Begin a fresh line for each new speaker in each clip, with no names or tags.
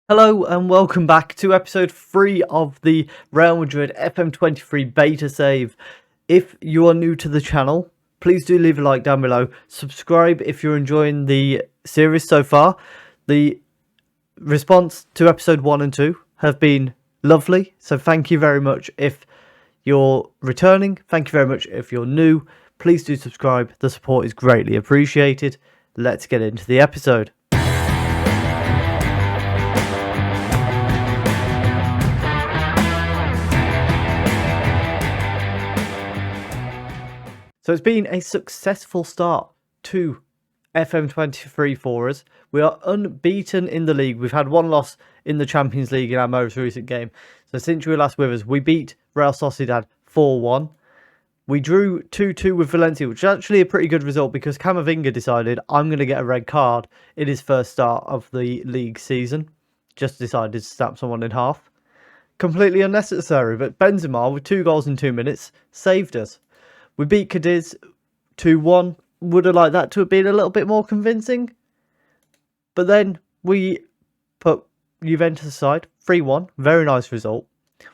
Hello and welcome back to episode 3 of the Real Madrid FM23 beta save. If you are new to the channel, please do leave a like down below. Subscribe if you're enjoying the series so far. The response to episode 1 and 2 have been lovely, so thank you very much if you're returning. Thank you very much if you're new. Please do subscribe. The support is greatly appreciated. Let's get into the episode. So it's been a successful start to FM23 for us. We are unbeaten in the league. We've had one loss in the Champions League in our most recent game. So since you were last with us, we beat Real Sociedad 4-1. We drew 2-2 with Valencia, which is actually a pretty good result because Camavinga decided I'm going to get a red card in his first start of the league season. Just decided to snap someone in half. Completely unnecessary, but Benzema with 2 goals in 2 minutes saved us. We beat Cadiz 2-1. Would have liked that to have been a little bit more convincing. But then we put Juventus aside. 3-1. Very nice result.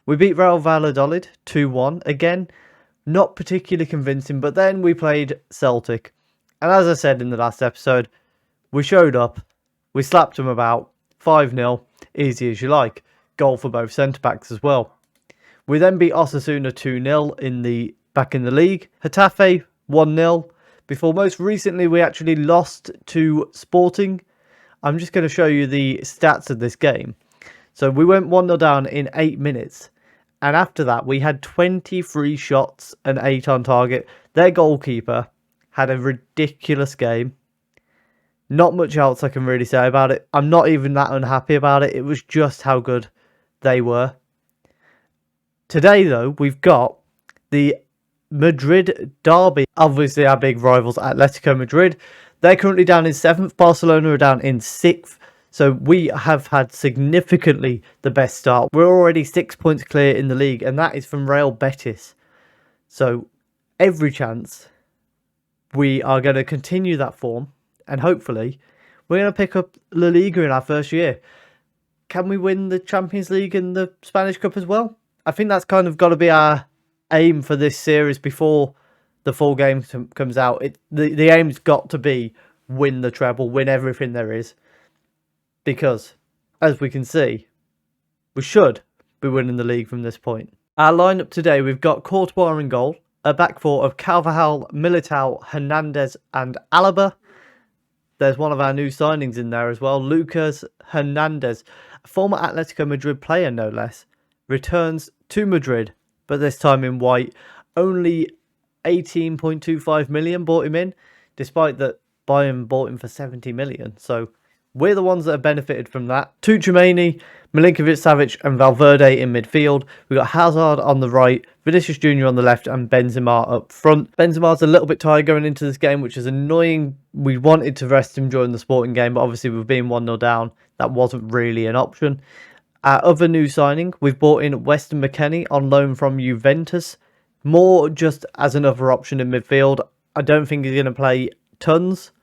We beat Real Valladolid 2-1. Again, not particularly convincing. But then we played Celtic. And as I said in the last episode, we showed up. We slapped them about. 5-0. Easy as you like. Goal for both centre-backs as well. We then beat Osasuna 2-0 back in the league. Getafe 1-0. Before most recently we actually lost to Sporting. I'm just going to show you the stats of this game. So we went 1-0 down in 8 minutes. And after that we had 23 shots and 8 on target. Their goalkeeper had a ridiculous game. Not much else I can really say about it. I'm not even that unhappy about it. It was just how good they were. Today though we've got the Madrid derby, obviously our big rivals Atletico Madrid. They're currently down in 7th. Barcelona are down in 6th. So we have had significantly the best start. We're already 6 points clear in the league, and that is from Real Betis. So every chance we are going to continue that form, and hopefully we're going to pick up La Liga in our first year. Can we win the Champions League and the Spanish Cup as well? I think that's kind of got to be our aim for this series before the full game comes out. The aim's got to be win the treble, win everything there is, because as we can see, we should be winning the league from this point. Our lineup today, we've got Courtois in goal, a back four of Carvajal, Militao, Hernandez and Alaba. There's one of our new signings in there as well, Lucas Hernandez, a former Atletico Madrid player no less, returns to Madrid, but this time in white. Only 18.25 million bought him in, despite that Bayern bought him for 70 million. So we're the ones that have benefited from that. Tchouaméni, Milinkovic-Savic and Valverde in midfield. We've got Hazard on the right, Vinicius Jr. on the left and Benzema up front. Benzema's a little bit tired going into this game, which is annoying. We wanted to rest him during the Sporting game, but obviously with being 1-0 down, that wasn't really an option. Our other new signing, we've bought in Weston McKennie on loan from Juventus. More just as another option in midfield. I don't think he's going to play tons,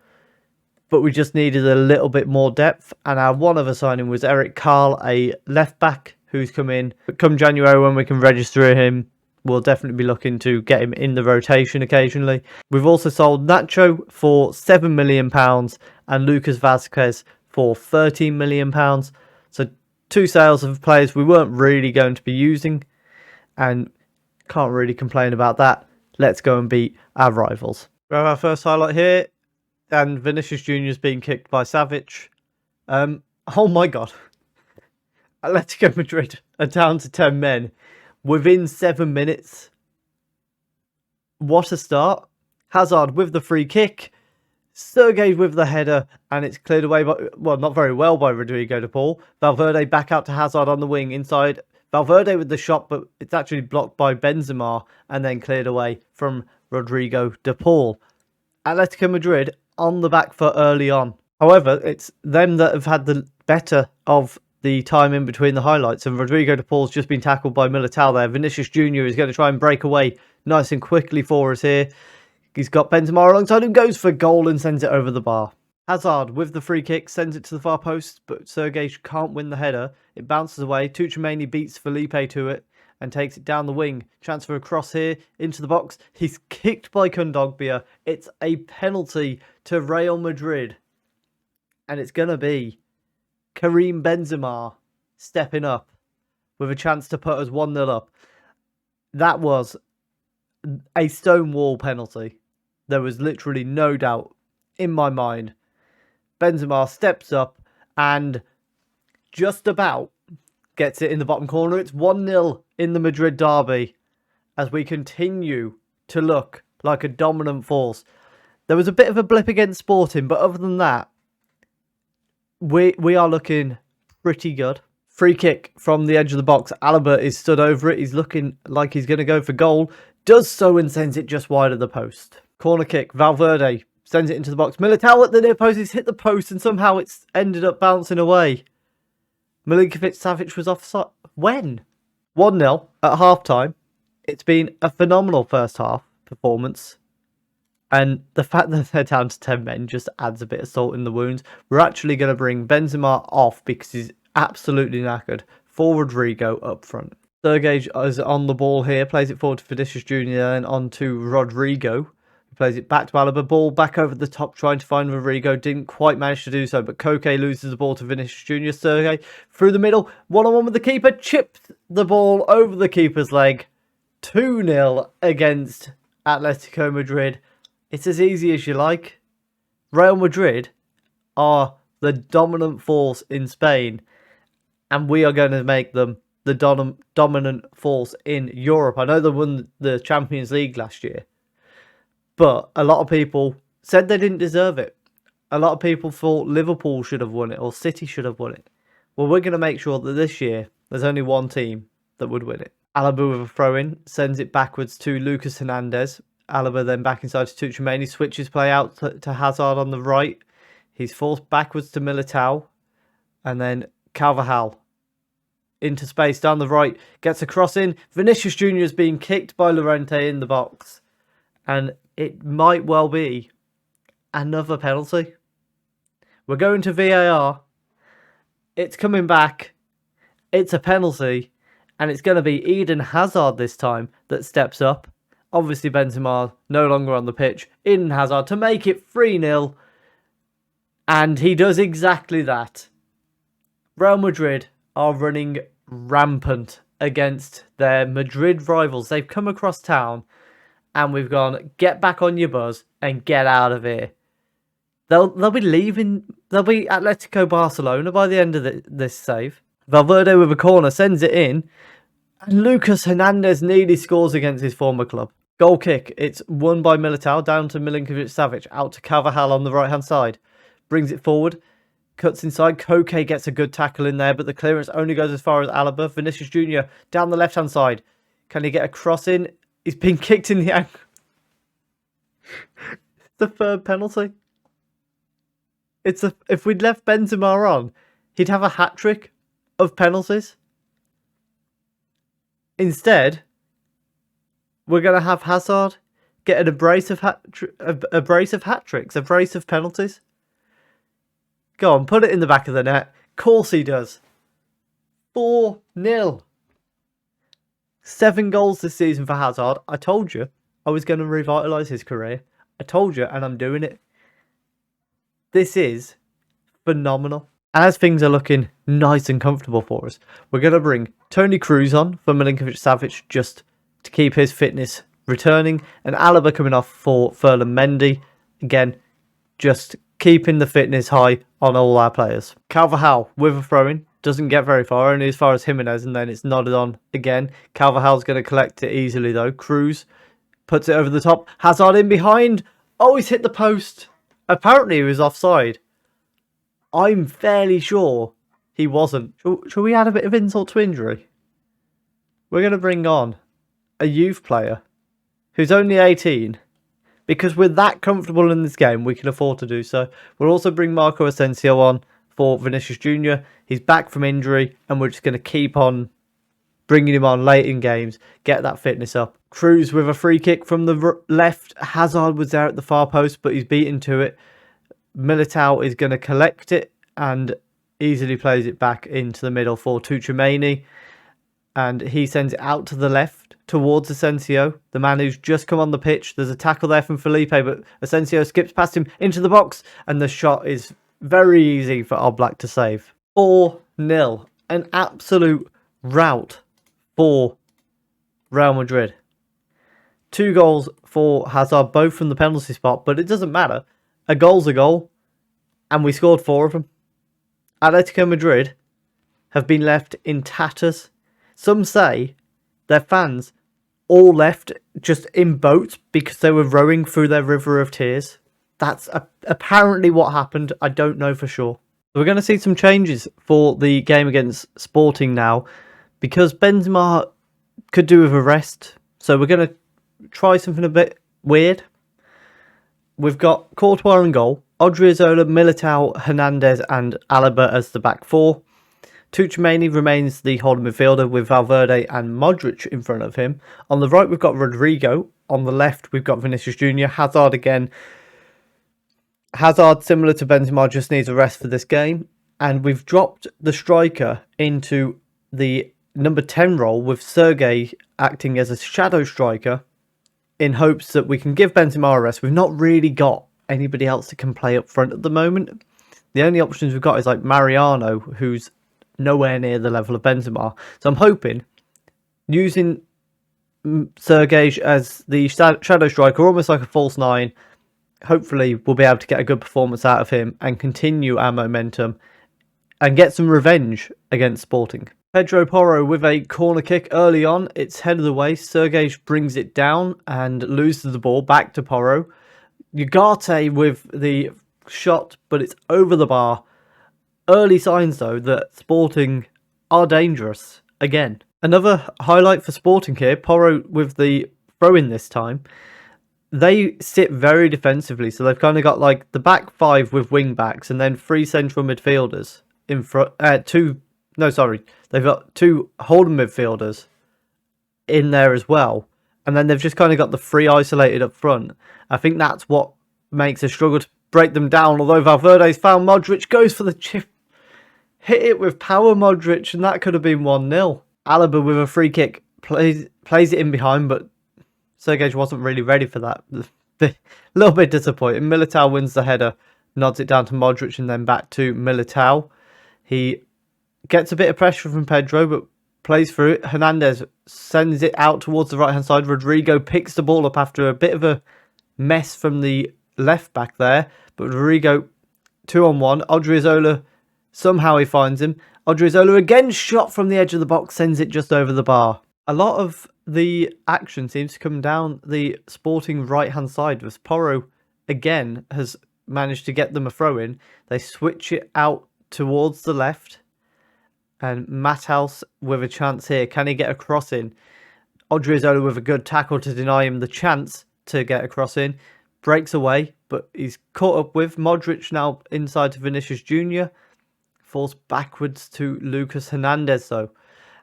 but we just needed a little bit more depth. And our one other signing was Eric Carl, a left back who's come in. But come January when we can register him, we'll definitely be looking to get him in the rotation occasionally. We've also sold Nacho for £7 million and Lucas Vazquez for £13 million. So 2 sales of players we weren't really going to be using, and can't really complain about that. Let's go and beat our rivals. We have our first highlight here, and Vinicius Jr. is being kicked by Savic. Oh my god. Atletico Madrid are down to 10 men within 7 minutes. What a start. Hazard with the free kick. Sergej with the header, and it's cleared away by, well, not very well by Rodrigo de Paul. Valverde back out to Hazard on the wing inside. Valverde with the shot, but it's actually blocked by Benzema and then cleared away from Rodrigo de Paul. Atletico Madrid on the back foot early on. However, it's them that have had the better of the time in between the highlights, and Rodrigo de Paul's just been tackled by Militao there. Vinicius Jr. is going to try and break away nice and quickly for us here. He's got Benzema alongside him, goes for goal and sends it over the bar. Hazard with the free kick sends it to the far post, but Sergei can't win the header. It bounces away. Tuchemani beats Felipe to it and takes it down the wing. Transfer across here into the box. He's kicked by Kondogbia. It's a penalty to Real Madrid. And it's going to be Karim Benzema stepping up with a chance to put us 1-0 up. That was a stonewall penalty. There was literally no doubt in my mind. Benzema steps up and just about gets it in the bottom corner. It's 1-0 in the Madrid derby as we continue to look like a dominant force. There was a bit of a blip against Sporting, but other than that, we are looking pretty good. Free kick from the edge of the box. Alaba is stood over it. He's looking like he's going to go for goal. Does so and sends it just wide of the post. Corner kick. Valverde sends it into the box. Militao at the near post. He's hit the post and somehow it's ended up bouncing away. Milinkovic-Savic was offside. When? 1-0 at half-time. It's been a phenomenal first half performance. And the fact that they're down to 10 men just adds a bit of salt in the wounds. We're actually going to bring Benzema off because he's absolutely knackered. For Rodrigo up front. Sergei is on the ball here. Plays it forward to Vinicius Jr. and on to Rodrigo. Plays it back to Alaba. Ball back over the top, trying to find Rodrigo. Didn't quite manage to do so, but Koke loses the ball to Vinicius Jr. Sergei through the middle. 1-on-1 with the keeper. Chipped the ball over the keeper's leg. 2-0 against Atletico Madrid. It's as easy as you like. Real Madrid are the dominant force in Spain, and we are going to make them the dominant force in Europe. I know they won the Champions League last year, but a lot of people said they didn't deserve it. A lot of people thought Liverpool should have won it or City should have won it. Well, we're going to make sure that this year there's only one team that would win it. Alaba with a throw-in sends it backwards to Lucas Hernandez. Alaba then back inside to Tuchemani. Switches play out to Hazard on the right. He's forced backwards to Militao. And then Carvajal into space down the right. Gets a cross in. Vinicius Jr. is being kicked by Llorente in the box. And it might well be another penalty. We're going to VAR. It's coming back. It's a penalty. And it's going to be Eden Hazard this time that steps up. Obviously, Benzema no longer on the pitch. Eden Hazard to make it 3-0. And he does exactly that. Real Madrid are running rampant against their Madrid rivals. They've come across town and we've gone, get back on your buzz and get out of here. They'll be leaving. They'll be Atletico Barcelona by the end of this save. Valverde with a corner sends it in. And Lucas Hernandez nearly scores against his former club. Goal kick. It's won by Militao down to Milinkovic-Savic. Out to Carvajal on the right-hand side. Brings it forward. Cuts inside. Koke gets a good tackle in there, but the clearance only goes as far as Alaba. Vinicius Jr. down the left-hand side. Can he get a cross in? He's been kicked in the ankle. The third penalty. If we'd left Benzema on, he'd have a hat-trick of penalties. Instead, we're going to have Hazard getting a brace of hat-tricks, a brace of penalties. Go on, put it in the back of the net. Of course he does. 4-0. 7 goals this season for Hazard. I told you I was going to revitalise his career. I told you, and I'm doing it. This is phenomenal. As things are looking nice and comfortable for us, we're going to bring Toni Kroos on for Milinkovic-Savic just to keep his fitness returning. And Alaba coming off for Ferland Mendy. Again, just keeping the fitness high on all our players. Carvajal with a throw-in. Doesn't get very far, only as far as Jimenez, and then it's nodded on again. Carvajal's going to collect it easily though. Kroos puts it over the top. Hazard in behind. Oh, he's hit the post. Apparently he was offside. I'm fairly sure he wasn't. Shall we add a bit of insult to injury? We're going to bring on a youth player who's only 18. Because we're that comfortable in this game, we can afford to do so. We'll also bring Marco Asensio on for Vinicius Jr. He's back from injury, and we're just going to keep on bringing him on late in games, get that fitness up. Kroos with a free kick from the left. Hazard was there at the far post, but he's beaten to it. Militao is going to collect it and easily plays it back into the middle for Tuchemani. And he sends it out to the left towards Asensio, the man who's just come on the pitch. There's a tackle there from Felipe, but Asensio skips past him into the box, and the shot is very easy for Oblak to save. 4-0. An absolute rout for Real Madrid. 2 goals for Hazard, both from the penalty spot, but it doesn't matter. A goal's a goal, and we scored 4 of them. Atletico Madrid have been left in tatters. Some say their fans all left just in boats because they were rowing through their river of tears. That's apparently what happened. I don't know for sure. We're going to see some changes for the game against Sporting now because Benzema could do with a rest. So we're going to try something a bit weird. We've got Courtois in goal, Odriozola, Militao, Hernandez and Alaba as the back 4. Tuchemani remains the holding midfielder with Valverde and Modric in front of him. On the right, we've got Rodrigo. On the left, we've got Vinicius Jr. Hazard again. Hazard, similar to Benzema, just needs a rest for this game. And we've dropped the striker into the number 10 role with Sergei acting as a shadow striker in hopes that we can give Benzema a rest. We've not really got anybody else that can play up front at the moment. The only options we've got is like Mariano, who's nowhere near the level of Benzema. So I'm hoping using Sergei as the shadow striker, almost like a false 9, hopefully we'll be able to get a good performance out of him and continue our momentum and get some revenge against Sporting. Pedro Porro with a corner kick early on. It's head of the way. Sergei brings it down and loses the ball back to Porro. Ugarte with the shot, but it's over the bar. Early signs, though, that Sporting are dangerous again. Another highlight for Sporting here, Porro with the throw-in this time. They sit very defensively, so they've kind of got like the back 5 with wing-backs and then 3 central midfielders in front. They've got 2 holding midfielders in there as well. And then they've just kind of got the 3 isolated up front. I think that's what makes a struggle to break them down, although Valverde's found Modric, goes for the chip. Hit it with power, Modric, and that could have been 1-0. Alaba with a free kick plays it in behind, but Sergej wasn't really ready for that. A little bit disappointing. Militao wins the header, nods it down to Modric, and then back to Militao. He gets a bit of pressure from Pedro, but plays through it. Hernandez sends it out towards the right-hand side. Rodrigo picks the ball up after a bit of a mess from the left back there, but Rodrigo 2-on-1. Odriozola, somehow he finds him. Odriozola again shot from the edge of the box, sends it just over the bar. A lot of the action seems to come down the Sporting right-hand side, with Porro again has managed to get them a throw-in. They switch it out towards the left, and Matthaus with a chance here. Can he get a cross in? Odriozola with a good tackle to deny him the chance to get a cross in. Breaks away, but he's caught up with Modric now inside to Vinicius Jr. Falls backwards to Lucas Hernandez, though.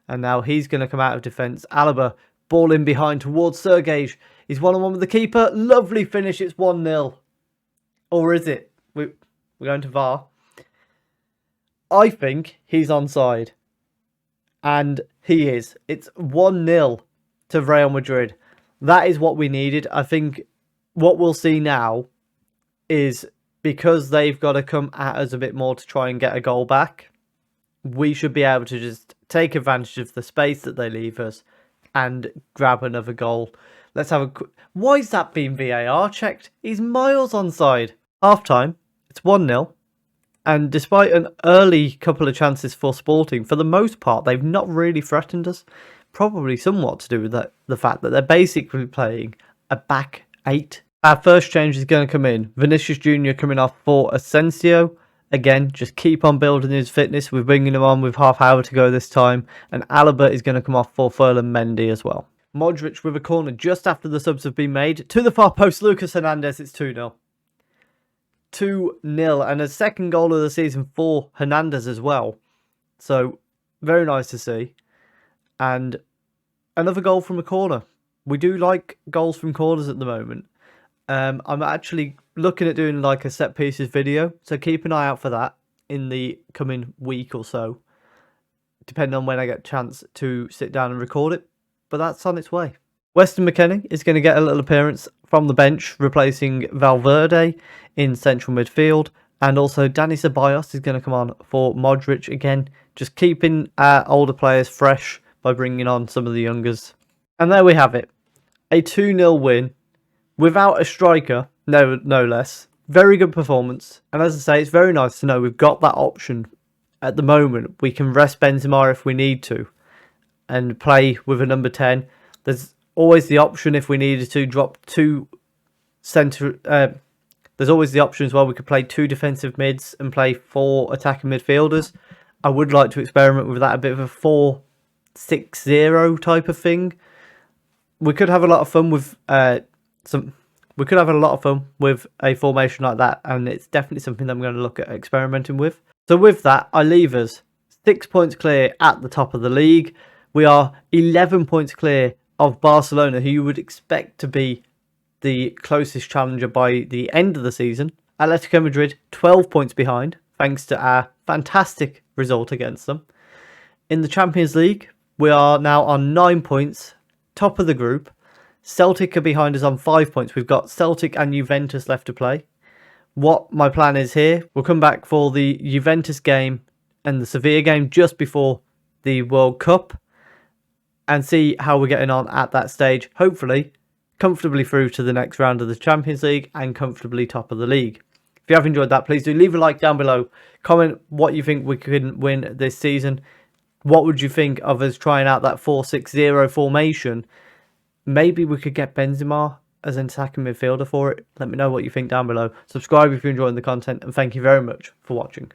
And now he's going to come out of defence. Alaba, ball in behind towards Sergej. He's 1-on-1 with the keeper. Lovely finish. It's 1-0. Or is it? We're going to VAR. I think he's onside. And he is. It's 1-0 to Real Madrid. That is what we needed. I think what we'll see now is, because they've got to come at us a bit more to try and get a goal back, we should be able to just take advantage of the space that they leave us and grab another goal. Let's have a quick... Why is that being VAR checked? He's miles onside. Half time, it's 1-0. And despite an early couple of chances for Sporting, for the most part, they've not really threatened us. Probably somewhat to do with that, the fact that they're basically playing a back 8. Our first change is going to come in. Vinicius Jr. coming off for Asensio. Again, just keep on building his fitness. We're bringing him on with half hour to go this time. And Alaba is going to come off for Ferland Mendy as well. Modric with a corner just after the subs have been made. To the far post, Lucas Hernandez. It's 2-0. 2-0. And a second goal of the season for Hernandez as well. So, very nice to see. And another goal from a corner. We do like goals from corners at the moment. I'm actually looking at doing like a set pieces video, so keep an eye out for that in the coming week or so, depending on when I get a chance to sit down and record it. But that's on its way. Weston McKennie is going to get a little appearance from the bench, replacing Valverde in central midfield. And also Dani Ceballos is going to come on for Modric again, just keeping our older players fresh by bringing on some of the youngers. And there we have it. A 2-0 win without a striker, no less. Very good performance. And as I say, it's very nice to know we've got that option at the moment. We can rest Benzema if we need to and play with a number 10. There's always the option if we needed to drop two centre. There's always the option as well. We could play 2 defensive mids and play 4 attacking midfielders. I would like to experiment with that, a bit of a 4-6-0 type of thing. We could have a lot of fun with We could have a lot of fun with a formation like that, and it's definitely something that I'm going to look at experimenting with. So with that, I leave us 6 points clear at the top of the league. We are 11 points clear of Barcelona, who you would expect to be the closest challenger by the end of the season. Atletico Madrid, 12 points behind, thanks to our fantastic result against them. In the Champions League, we are now on 9 points, top of the group. Celtic are behind us on 5 points. We've got Celtic and Juventus left to play. What my plan is here, we'll come back for the Juventus game and the Sevilla game just before the World Cup and see how we're getting on at that stage. Hopefully, comfortably through to the next round of the Champions League and comfortably top of the league. If you have enjoyed that, please do leave a like down below. Comment what you think we could win this season. What would you think of us trying out that 4-6-0 formation? Maybe we could get Benzema as an attacking midfielder for it. Let me know what you think down below. Subscribe if you're enjoying the content, and thank you very much for watching.